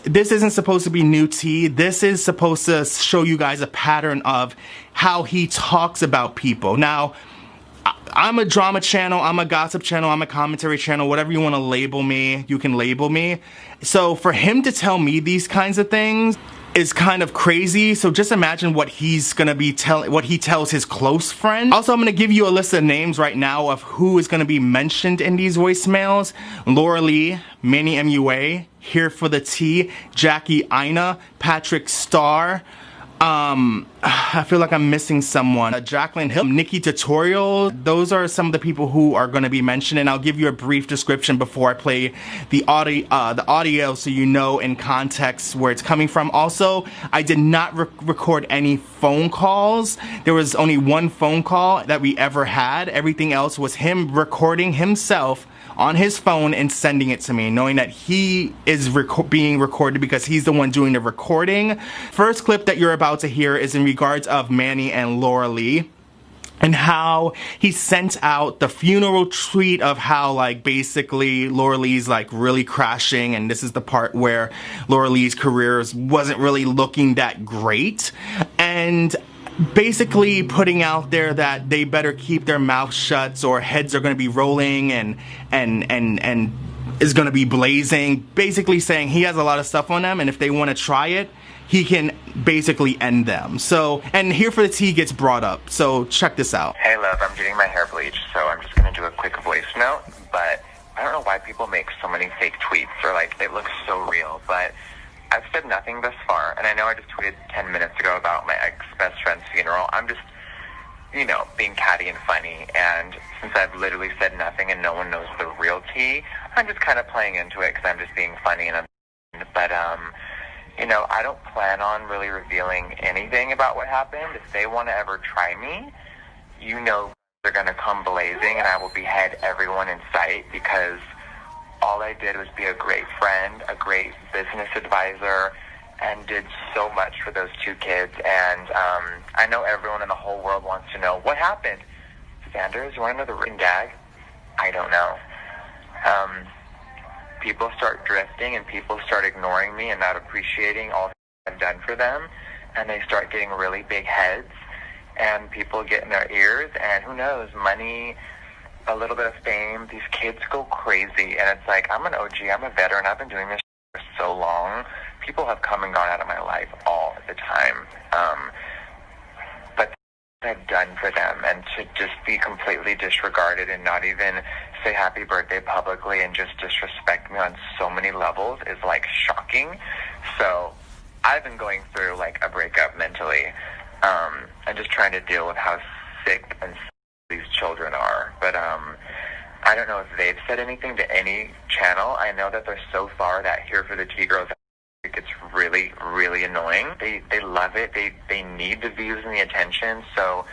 this isn't supposed to be new tea. This is supposed to show you guys a pattern of how he talks about people. Now, I'm a drama channel, I'm a gossip channel, I'm a commentary channel, whatever you want to label me, you can label me. So for him to tell me these kinds of things is kind of crazy. So just imagine what he's gonna be what he tells his close friends. Also, I'm gonna give you a list of names right now of who is gonna be mentioned in these voicemails. Laura Lee, Manny MUA, Here for the Tea, Jackie Ina, Patrick Starr, I feel like I'm missing someone. Jacqueline Hill, Nikki Tutorial. Those are some of the people who are going to be mentioned, and I'll give you a brief description before I play the audio so you know in context where it's coming from. Also, I did not record any phone calls. There was only one phone call that we ever had. Everything else was him recording himself on his phone and sending it to me, knowing that he is being recorded because he's the one doing the recording. First clip that you're about to hear is in regards of Manny and Laura Lee, and how he sent out the funeral tweet of how, like, basically Laura Lee's like really crashing, and this is the part where Laura Lee's career wasn't really looking that great, and basically putting out there that they better keep their mouth shut or heads are going to be rolling and is going to be blazing, basically saying he has a lot of stuff on them, and if they want to try it, he can basically end them. So, and Here for the Tea gets brought up, so check this out. Hey love, I'm getting my hair bleached, so I'm just going to do a quick voice note, but I don't know why people make so many fake tweets, or like it looks so real, but I've said nothing thus far, and I know I just tweeted 10 minutes ago about my ex-best friend's funeral. I'm just, you know, being catty and funny, and since I've literally said nothing and no one knows the real tea, I'm just kind of playing into it because I'm just being funny and but, you know, I don't plan on really revealing anything about what happened. If they want to ever try me, you know they're going to come blazing, and I will behead everyone in sight because all I did was be a great friend, a great business advisor, and did so much for those two kids. And I know everyone in the whole world wants to know, what happened? Sanders, you want to know the written gag? I don't know. People start drifting, and people start ignoring me and not appreciating all I've done for them, and they start getting really big heads, and people get in their ears, and who knows, money, a little bit of fame, these kids go crazy, and it's like, I'm an OG, I'm a veteran, I've been doing this for so long. People have come and gone out of my life all the time, but I've done for them, and to just be completely disregarded and not even say happy birthday publicly and just disrespect me on so many levels is like shocking. So I've been going through like a breakup mentally, and just trying to deal with how sick and these children are, but I don't know if they've said anything to any channel. I know that they're so far that Here for the Tea girls, it gets really, really annoying. They love it. They need the views and the attention. So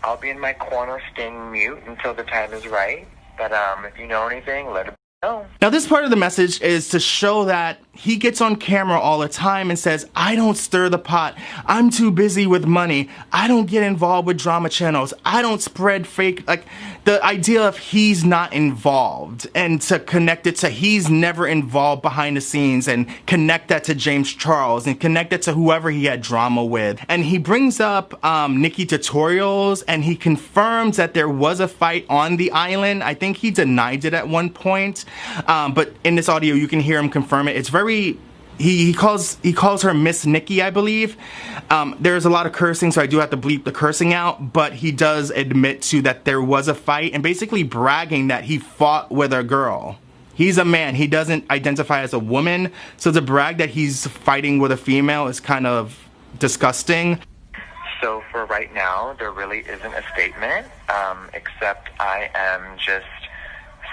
I'll be in my corner, staying mute until the time is right. But if you know anything, let it know. Now, this part of the message is to show that he gets on camera all the time and says, I don't stir the pot. I'm too busy with money. I don't get involved with drama channels. I don't spread fake, like the idea of he's not involved, and to connect it to he's never involved behind the scenes, and connect that to James Charles and connect it to whoever he had drama with. And he brings up Nikki Tutorials, and he confirms that there was a fight on the island. I think he denied it at one point. But in this audio, you can hear him confirm it. It's very, he calls her Miss Nikki, I believe. There's a lot of cursing, so I do have to bleep the cursing out, but he does admit to that there was a fight, and basically bragging that he fought with a girl. He's a man, he doesn't identify as a woman, so to brag that he's fighting with a female is kind of disgusting. So for right now, there really isn't a statement, except I am just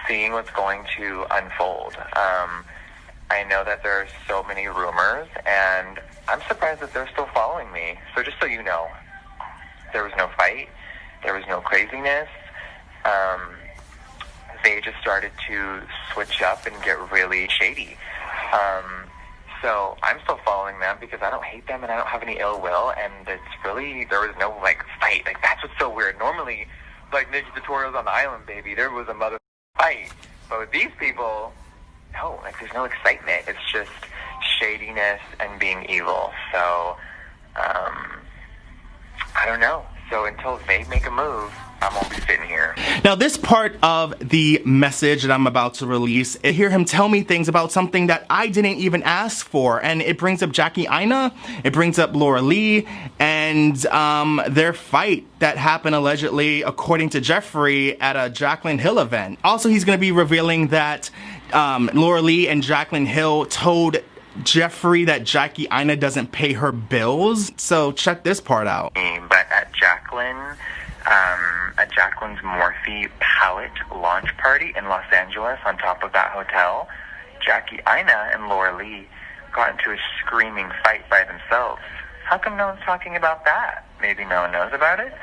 seeing what's going to unfold. I know that there's so many rumors, and I'm surprised that they're still following me. So just so you know, there was no fight, there was no craziness. They just started to switch up and get really shady. So I'm still following them because I don't hate them and I don't have any ill will, and it's really, there was no like fight. Like, that's what's so weird. Normally, like Nikki Tutorials on the island, baby, there was a mother fight. But with these people, no, like there's no excitement. It's just shadiness and being evil. So, I don't know. So until they make a move, I won't be sitting here. Now, this part of the message that I'm about to release, I hear him tell me things about something that I didn't even ask for, and it brings up Jackie Aina, it brings up Laura Lee, and their fight that happened allegedly, according to Jeffree, at a Jaclyn Hill event. Also, he's going to be revealing that Laura Lee and Jaclyn Hill told Jeffree that Jackie Aina doesn't pay her bills. So check this part out. But at Jaclyn's Morphe palette launch party in Los Angeles on top of that hotel, Jackie Aina and Laura Lee got into a screaming fight by themselves. How come no one's talking about that? Maybe no one knows about it?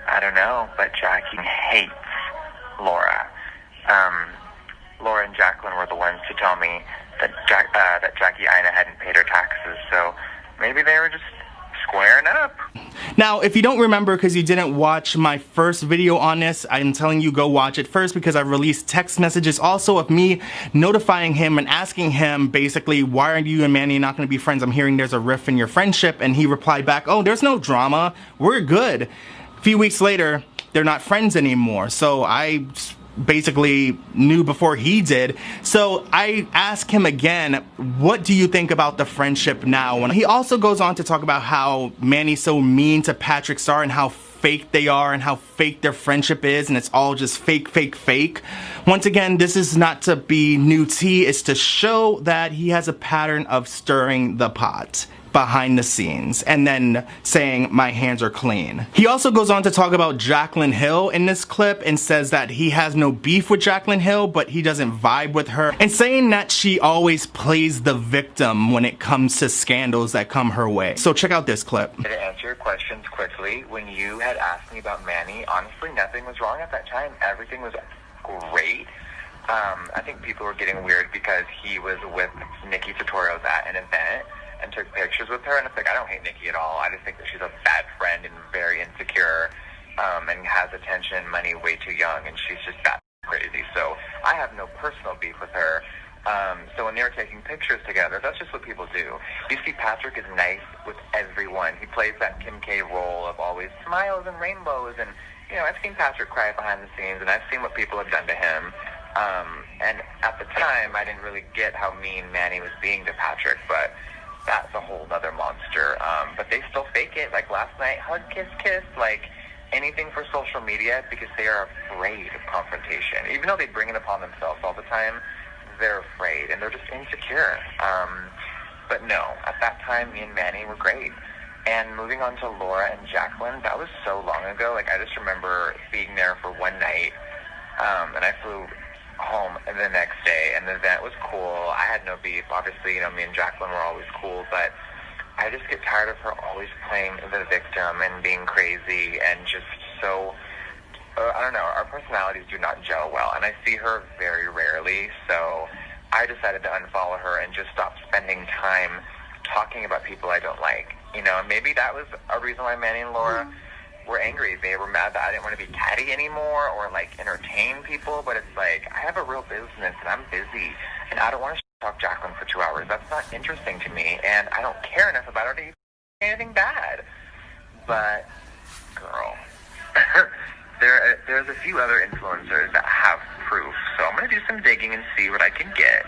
I don't know, but Jackie hates Laura. Laura and Jaclyn were the ones to tell me that Jackie Aina hadn't paid her taxes, so maybe they were just squaring up. Now, if you don't remember because you didn't watch my first video on this, I'm telling you go watch it first, because I released text messages also of me notifying him and asking him basically, why are you and Manny not going to be friends? I'm hearing there's a rift in your friendship. And he replied back, oh, there's no drama. We're good. A few weeks later, they're not friends anymore. So I basically knew before he did. So I asked him again, what do you think about the friendship now? And he also goes on to talk about how Manny's so mean to Patrick Star and how fake they are and how fake their friendship is, and it's all just fake, fake, fake. Once again, this is not to be new tea, it's to show that he has a pattern of stirring the pot behind the scenes and then saying my hands are clean. He also goes on to talk about Jaclyn Hill in this clip and says that he has no beef with Jaclyn Hill, but he doesn't vibe with her, and saying that she always plays the victim when it comes to scandals that come her way. So check out this clip. To answer your questions quickly, when you had asked me about Manny, honestly nothing was wrong at that time. Everything was great. I think people were getting weird because he was with Nikki Tutorials at an event and took pictures with her, and it's like, I don't hate Nikki at all. I just think that she's a bad friend and very insecure, and has attention and money way too young, and she's just that crazy. So I have no personal beef with her. So when they were taking pictures together, that's just what people do. You see, Patrick is nice with everyone. He plays that Kim K role of always smiles and rainbows, and you know, I've seen Patrick cry behind the scenes, and I've seen what people have done to him. And at the time, I didn't really get how mean Manny was being to Patrick, but that's a whole other monster. But they still fake it. Like last night, hug, kiss, kiss, like anything for social media, because they are afraid of confrontation. Even though they bring it upon themselves all the time, they're afraid, and they're just insecure. But no, at that time, me and Manny were great. And moving on to Laura and Jaclyn, that was so long ago. Like, I just remember being there for one night, and I flew home the next day, and the event was cool. I had no beef. Obviously, you know, me and Jaclyn were always cool, but I just get tired of her always playing the victim and being crazy and just so, I don't know, our personalities do not gel well, and I see her very rarely, so I decided to unfollow her and just stop spending time talking about people I don't like. You know, maybe that was a reason why Manny and Laura were angry. They were mad that I didn't want to be catty anymore or like entertain people, but it's like, I have a real business and I'm busy, and I don't want to talk Jaclyn for 2 hours. That's not interesting to me, and I don't care enough about her to say anything bad. But girl, there's a few other influencers that have proof, so I'm gonna do some digging and see what I can get.